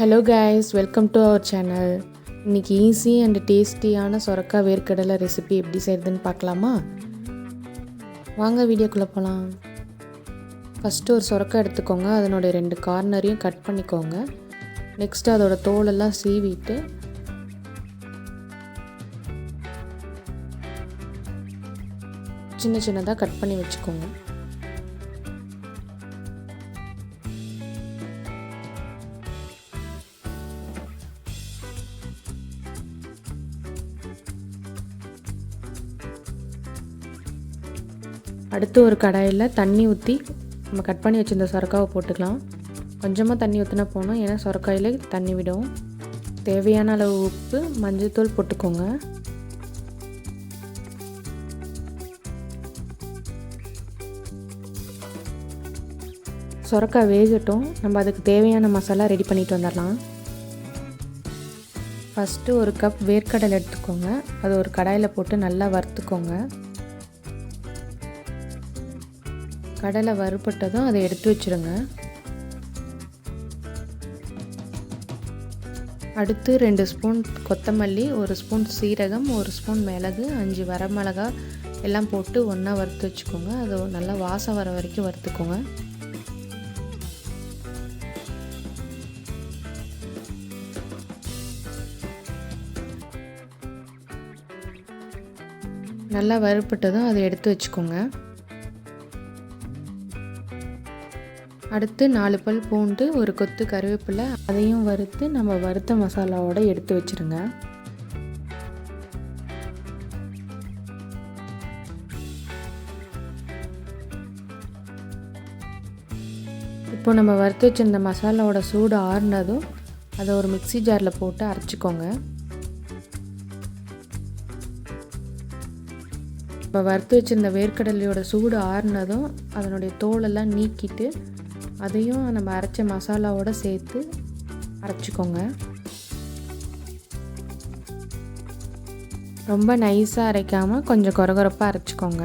Hello guys, welcome to our channel. இன்னைக்கு easy and டேஸ்டியான சொரக்காய் வேர்க்கடலை ரெசிபி எப்படி செய்யறதுன்னு பார்க்கலாமா? வாங்க வீடியோக்குள்ளே போகலாம். ஃபஸ்ட்டு ஒரு சொரக்காய் எடுத்துக்கோங்க. அதனோட 2 கார்னரையும் கட் பண்ணிக்கோங்க. நெக்ஸ்ட்டு அதோட தோலெல்லாம் சீவிட்டு சின்ன சின்னதாக கட் பண்ணி வச்சுக்கோங்க. அடுத்து ஒரு கடாயில் தண்ணி ஊற்றி நம்ம கட் பண்ணி வச்சுருந்த சொரக்காவை போட்டுக்கலாம். கொஞ்சமாக தண்ணி ஊற்றினா போகணும், ஏன்னா சொரக்காயில் தண்ணி விடும். தேவையான அளவு உப்பு, மஞ்சள்தூள் போட்டுக்கோங்க. சொரக்காய் வேகட்டும், நம்ம அதுக்கு தேவையான மசாலா ரெடி பண்ணிட்டு வந்துடலாம். ஃபஸ்ட்டு ஒரு கப் வேர்க்கடலை எடுத்துக்கோங்க. அது ஒரு கடாயில் போட்டு நல்லா வறுத்துக்கோங்க. கடலை வறுபட்டதும் அதை எடுத்து வச்சுருங்க. அடுத்து 2 ஸ்பூன் கொத்தமல்லி, 1 ஸ்பூன் சீரகம், 1 ஸ்பூன் மிளகு, 5 வரமிளகாய் எல்லாம் போட்டு ஒன்றா வறுத்து வச்சுக்கோங்க. அது நல்லா வாசம் வர வரைக்கும் வறுத்துக்கோங்க. நல்லா வறுபட்டதும் அதை எடுத்து வச்சுக்கோங்க. அடுத்து 4 பல் பூண்டு, ஒரு கொத்து கருவேப்பிலை, அதையும் வறுத்து நம்ம வறுத்த மசாலாவோட எடுத்து வச்சுருங்க. இப்போ நம்ம வறுத்து வச்சிருந்த மசாலாவோட சூடு ஆறுனதும் அதை ஒரு மிக்ஸி ஜாரில் போட்டு அரைச்சிக்கோங்க. இப்போ வறுத்து வச்சிருந்த வேர்க்கடலையோட சூடு ஆறுனதும் அதனுடைய தோலெல்லாம் நீக்கிட்டு அதையும் நம்ம அரைச்ச மசாலாவோட சேர்த்து அரைச்சிக்கோங்க. ரொம்ப நைஸாக அரைக்காமல் கொஞ்சம் கொரகொரப்பாக அரைச்சிக்கோங்க.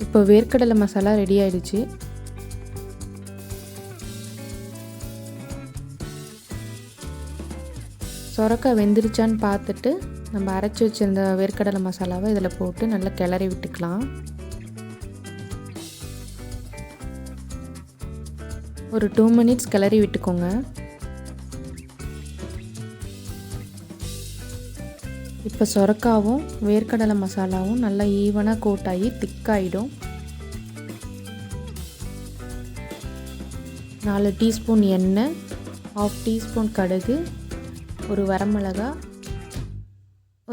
இப்போ வேர்க்கடலை மசாலா ரெடி ஆயிடுச்சு. சொரக்காய் வெந்துருச்சான்னு பார்த்துட்டு நம்ம அரைச்சி வச்சிருந்த வேர்க்கடலை மசாலாவை இதில் போட்டு நல்லா கிளறி விட்டுக்கலாம். ஒரு 2 மினிட்ஸ் கிளறி விட்டுக்கோங்க. இப்போ சொரக்காவும் வேர்க்கடலை மசாலாவும் நல்லா ஈவனாக கோட்டாகி திக்காயிடும். 4 டீஸ்பூன் எண்ணெய், 1/2 டீஸ்பூன் கடுகு, ஒரு வரமிளகாய்,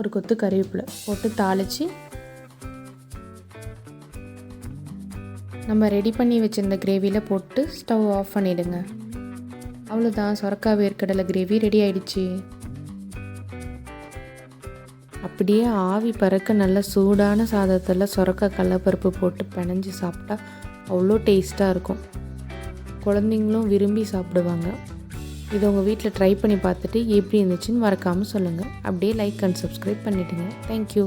ஒரு கொத்து கறிவேப்பிலை போட்டு தாளித்து நம்ம ரெடி பண்ணி வச்சுருந்த கிரேவியில் போட்டு ஸ்டவ் ஆஃப் பண்ணிவிடுங்க. அவ்வளோதான், சொரக்காய் வேர்க்கடலை கிரேவி ரெடி ஆயிடுச்சு. அப்படியே ஆவி பறக்க நல்ல சூடான சாதத்தில் சொரக்காய் கடலைப்பருப்பு போட்டு பிணைஞ்சி சாப்பிட்டா அவ்வளோ டேஸ்ட்டாக இருக்கும். குழந்தைங்களும் விரும்பி சாப்பிடுவாங்க. இதை உங்கள் வீட்டில் ட்ரை பண்ணி பார்த்துட்டு எப்படி இருந்துச்சுன்னு மறக்காமல் சொல்லுங்கள். அப்படியே லைக் அண்ட் சப்ஸ்கிரைப் பண்ணிவிடுங்க. தேங்க்யூ.